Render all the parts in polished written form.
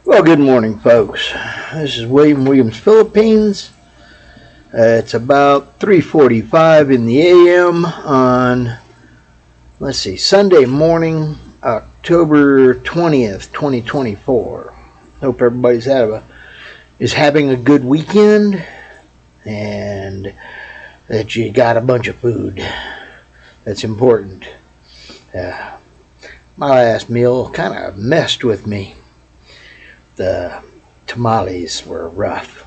Well, good morning, folks. This is William Williams, Philippines. It's about 3:45 in the a.m. on, Sunday morning, October 20th, 2024. Hope everybody's having a good weekend and that you got a bunch of food. That's important. My last meal kind of messed with me. The tamales were rough,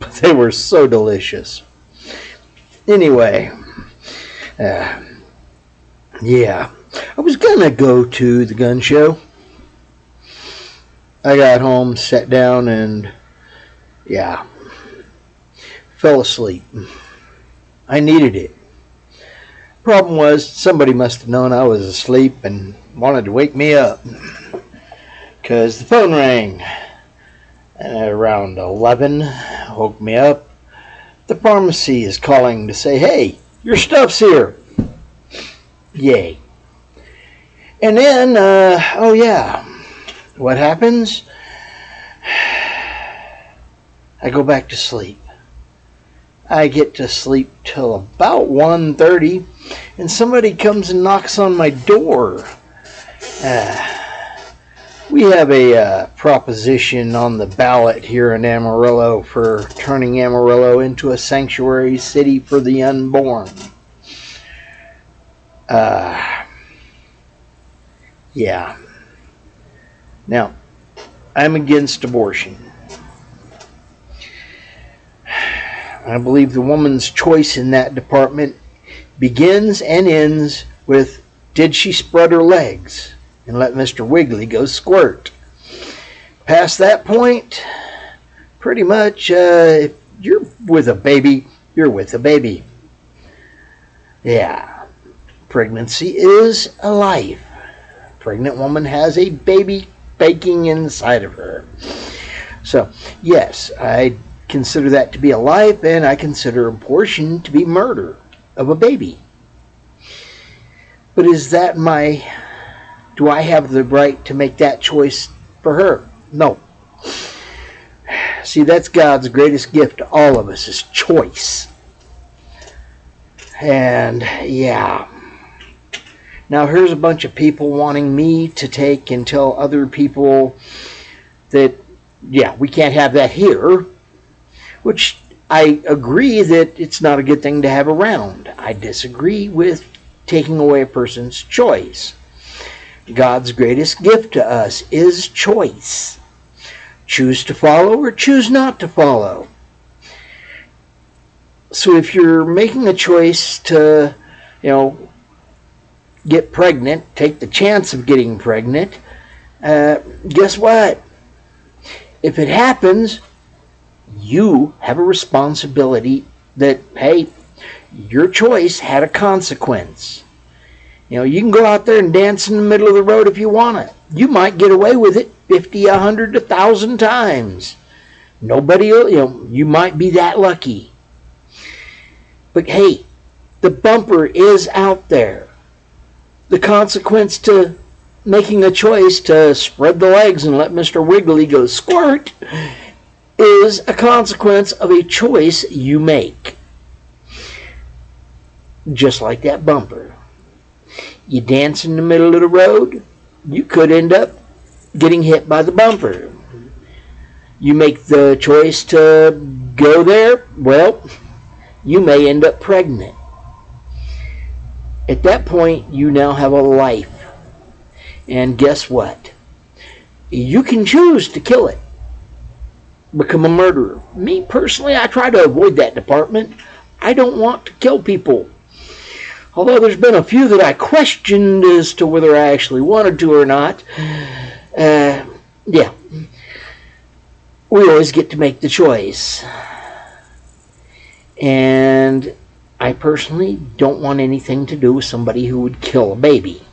but they were so delicious. Anyway, I was gonna go to the gun show. I got home, sat down, and fell asleep. I needed it. Problem was, somebody must have known I was asleep and wanted to wake me up. Because the phone rang at around 11, woke me up. The pharmacy is calling to say, hey, your stuff's here. Yay. And then, what happens? I go back to sleep. I get to sleep till about 1:30, and somebody comes and knocks on my door. We have a proposition on the ballot here in Amarillo for turning Amarillo into a sanctuary city for the unborn. Now, I'm against abortion. I believe the woman's choice in that department begins and ends with, did she spread her legs and let Mr. Wiggly go squirt? Past that point, pretty much, if you're with a baby, you're with a baby. Yeah, pregnancy is a life. A pregnant woman has a baby baking inside of her. So, yes, I consider that to be a life, and I consider abortion to be murder of a baby. But do I have the right to make that choice for her? No. See, that's God's greatest gift to all of us, is choice. And now here's a bunch of people wanting me to take and tell other people that, we can't have that here, which I agree that it's not a good thing to have around. I disagree with taking away a person's choice. God's greatest gift to us is choice. Choose to follow or choose not to follow. So if you're making a choice to, get pregnant, take the chance of getting pregnant, guess what? If it happens, you have a responsibility that, hey, your choice had a consequence. You can go out there and dance in the middle of the road if you want it. You might get away with it 50, 100, 1,000 times. Nobody will, you might be that lucky. But hey, the bumper is out there. The consequence to making a choice to spread the legs and let Mr. Wiggly go squirt is a consequence of a choice you make. Just like that bumper. You dance in the middle of the road, you could end up getting hit by the bumper. You make the choice to go there, well, you may end up pregnant. At that point, you now have a life. And guess what? You can choose to kill it. Become a murderer. Me, personally, I try to avoid that department. I don't want to kill people. Although there's been a few that I questioned as to whether I actually wanted to or not. We always get to make the choice. And I personally don't want anything to do with somebody who would kill a baby.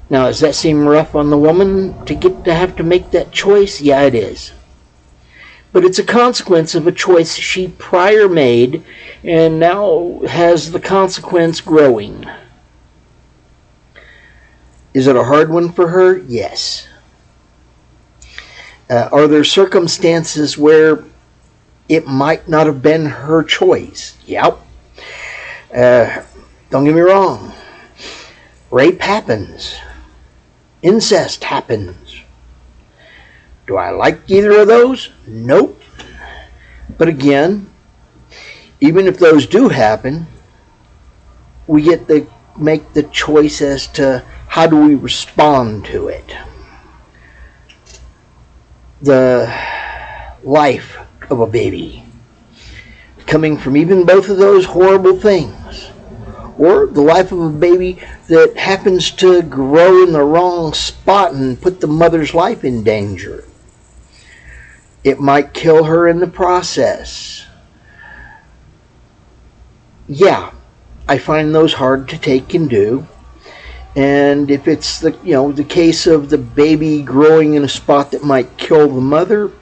Now, does that seem rough on the woman to have to make that choice? Yeah, it is. But it's a consequence of a choice she prior made and now has the consequence growing. Is it a hard one for her? Yes. Are there circumstances where it might not have been her choice? Yep. Don't get me wrong. Rape happens. Incest happens. Do I like either of those? Nope. But again, even if those do happen, we get to make the choice as to how do we respond to it. The life of a baby coming from even both of those horrible things, or the life of a baby that happens to grow in the wrong spot and put the mother's life in danger. It might kill her in the process. Yeah, I find those hard to take and do. And if it's the case of the baby growing in a spot that might kill the mother,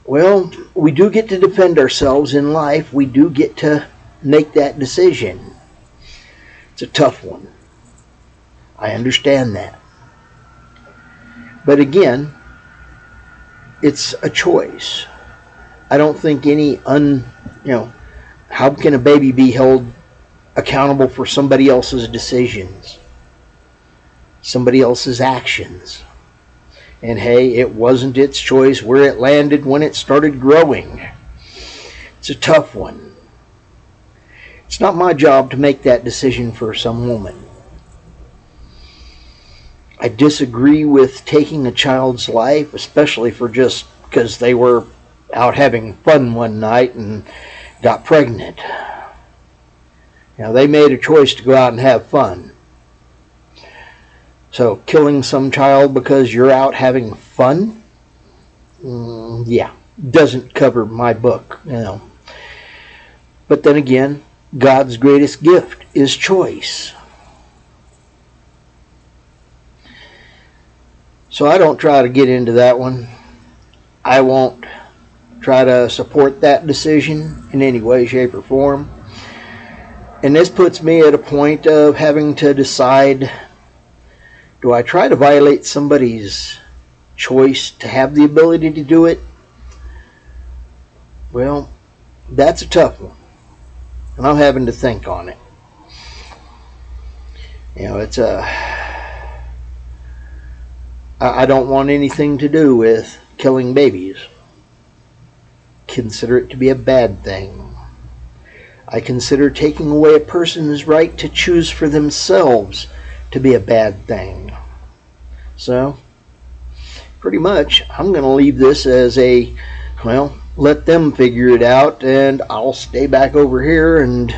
well, we do get to defend ourselves in life. We do get to make that decision. It's a tough one. I understand that. But again, it's a choice. I don't think how can a baby be held accountable for somebody else's decisions, somebody else's actions? And hey, it wasn't its choice where it landed when it started growing. It's a tough one. It's not my job to make that decision for some woman. I disagree with taking a child's life, especially for just because they were out having fun one night and got pregnant. They made a choice to go out and have fun. So killing some child because you're out having fun, doesn't cover my book. But then again, God's greatest gift is choice. So I don't try to get into that one. I won't try to support that decision in any way, shape, or form. And this puts me at a point of having to decide, do I try to violate somebody's choice to have the ability to do it? Well, that's a tough one. And I'm having to think on it. I don't want anything to do with killing babies. Consider it to be a bad thing. I consider taking away a person's right to choose for themselves to be a bad thing. So, pretty much, I'm going to leave this as let them figure it out, and I'll stay back over here and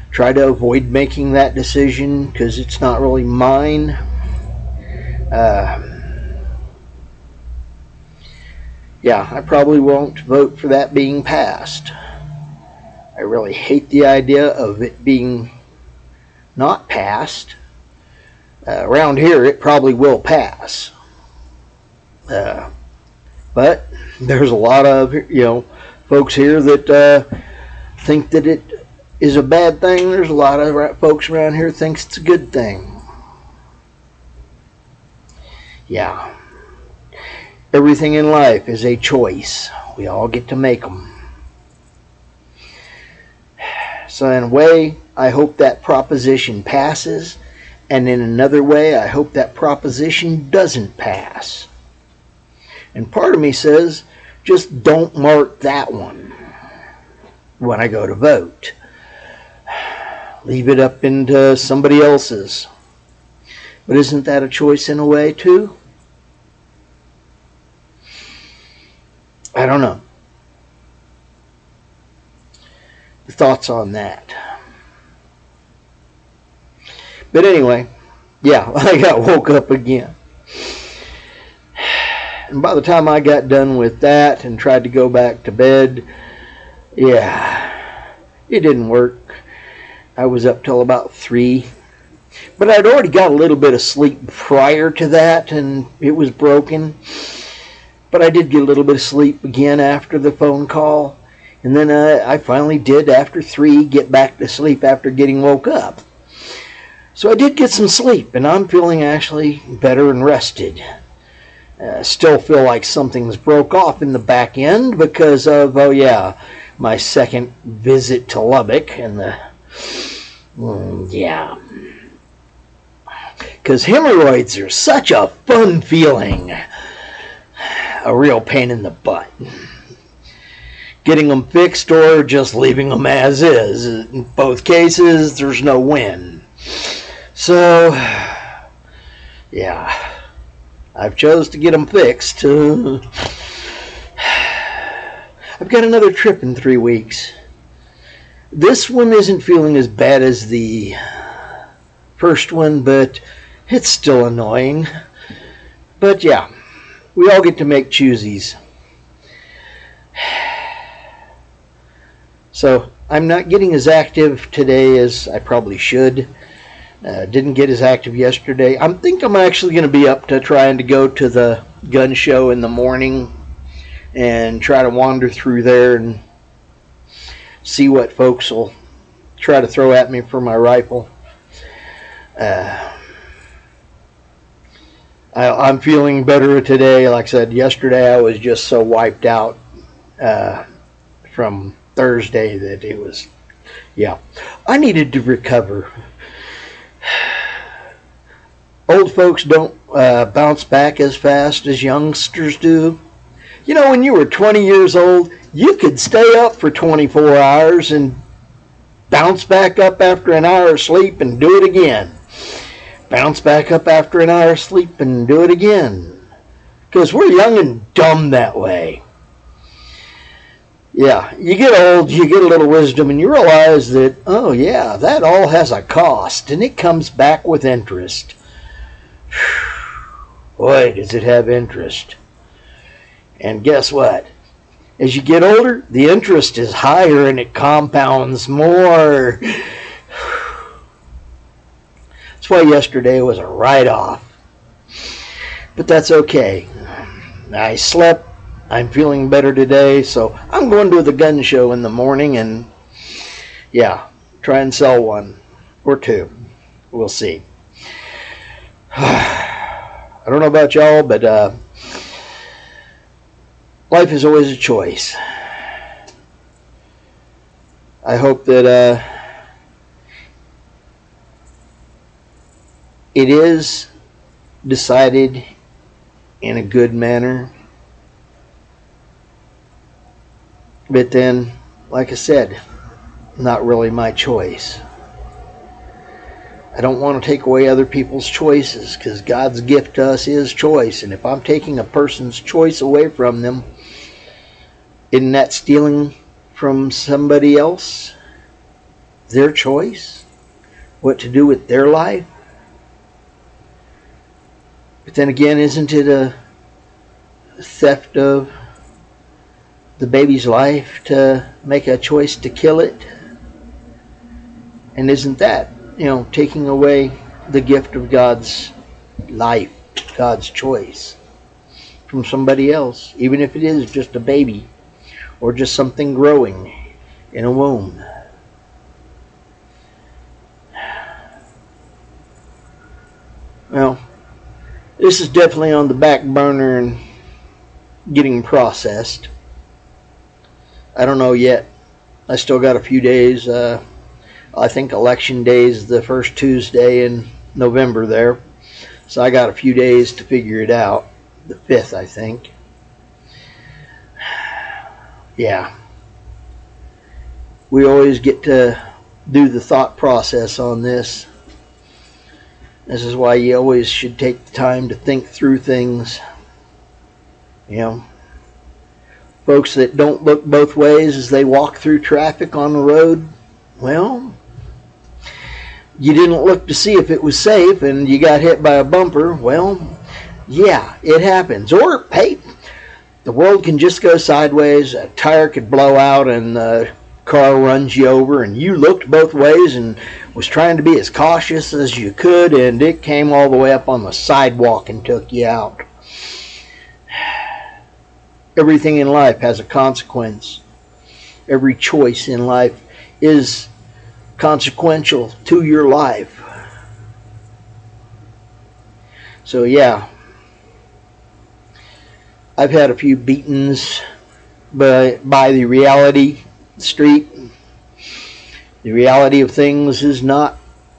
try to avoid making that decision because it's not really mine. I probably won't vote for that being passed. I really hate the idea of it being not passed. Around here, it probably will pass. But there's a lot of folks here that think that it is a bad thing. There's a lot of folks around here thinks it's a good thing. Yeah. Everything in life is a choice. We all get to make them. So in a way, I hope that proposition passes. And in another way, I hope that proposition doesn't pass. And part of me says, just don't mark that one when I go to vote. Leave it up into somebody else's. But isn't that a choice in a way too? I don't know. The thoughts on that. But anyway, I got woke up again. And by the time I got done with that and tried to go back to bed, it didn't work. I was up till about 3. But I'd already got a little bit of sleep prior to that, and it was broken. But I did get a little bit of sleep again after the phone call. And then I finally did, after 3, get back to sleep after getting woke up. So I did get some sleep, and I'm feeling actually better and rested. Still feel like something's broke off in the back end because of, my second visit to Lubbock and because hemorrhoids are such a fun feeling. A real pain in the butt. Getting them fixed or just leaving them as is. In both cases, there's no win. So, I've chose to get them fixed. I've got another trip in 3 weeks. This one isn't feeling as bad as the first one, but it's still annoying. But we all get to make choosies. So I'm not getting as active today as I probably should. Didn't get as active yesterday. I think I'm actually going to be up to trying to go to the gun show in the morning and try to wander through there and see what folks will try to throw at me for my rifle. I'm feeling better today. Like I said, yesterday I was just so wiped out from Thursday that it was, I needed to recover. Old folks don't bounce back as fast as youngsters do. You know, when you were 20 years old, you could stay up for 24 hours and bounce back up after an hour of sleep and do it again. Bounce back up after an hour of sleep and do it again. Because we're young and dumb that way. Yeah, you get old, you get a little wisdom, and you realize that, that all has a cost, and it comes back with interest. Boy, does it have interest. And guess what? As you get older, the interest is higher and it compounds more. That's why yesterday was a write-off. But that's okay. I slept. I'm feeling better today, so I'm going to the gun show in the morning and, try and sell one or two. We'll see. I don't know about y'all, but life is always a choice. I hope that it is decided in a good manner. But then, like I said, not really my choice. I don't want to take away other people's choices because God's gift to us is choice. And if I'm taking a person's choice away from them, isn't that stealing from somebody else? Their choice? What to do with their life? But then again, isn't it a theft of the baby's life to make a choice to kill it? And isn't that, taking away the gift of God's life, God's choice from somebody else, even if it is just a baby or just something growing in a womb? Well, this is definitely on the back burner and getting processed. I don't know yet. I still got a few days. I think election day is the first Tuesday in November there. So I got a few days to figure it out. The 5th, I think. Yeah. We always get to do the thought process on this. This is why you always should take the time to think through things. Folks that don't look both ways as they walk through traffic on the road, well, you didn't look to see if it was safe and you got hit by a bumper. Well, yeah, it happens. Or, hey, the world can just go sideways, a tire could blow out and the car runs you over, and you looked both ways and was trying to be as cautious as you could, and it came all the way up on the sidewalk and took you out. Everything in life has a consequence. Every choice in life is consequential to your life. So yeah, I've had a few beatings by the reality street. The reality of things is not,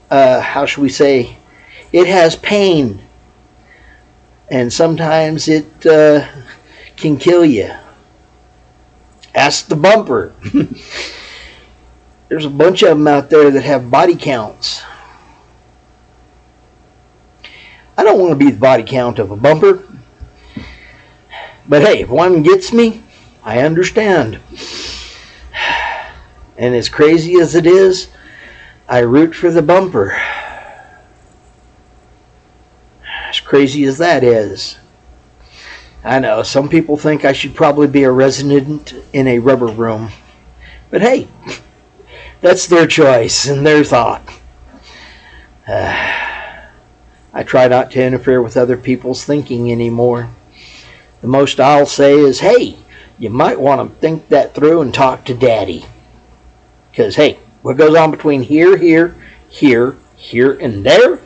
how should we say, it has pain. And sometimes it can kill you. Ask the bumper. There's a bunch of them out there that have body counts. I don't want to be the body count of a bumper. But hey, if one gets me, I understand. And as crazy as it is, I root for the bumper. As crazy as that is. I know, some people think I should probably be a resident in a rubber room. But hey, that's their choice and their thought. I try not to interfere with other people's thinking anymore. The most I'll say is, hey, you might want to think that through and talk to Daddy. Because, hey, what goes on between here, and there,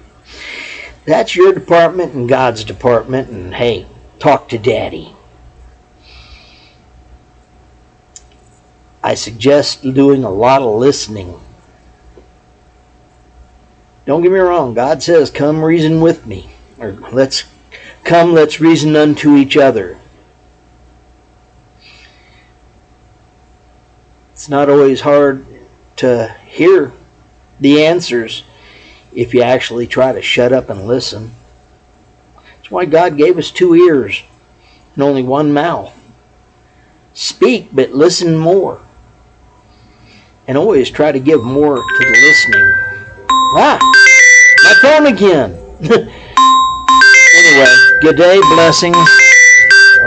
that's your department and God's department. And, hey, talk to Daddy. I suggest doing a lot of listening. Don't get me wrong. God says, come reason with me. Or let's reason unto each other. It's not always hard to hear the answers if you actually try to shut up and listen. That's why God gave us 2 ears and only 1 mouth. Speak, but listen more. And always try to give more to the listening. My phone again. Anyway, good day, blessings.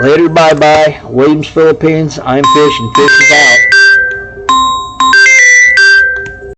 Later, bye-bye. Williams, Philippines. I'm Fish, and Fish is out.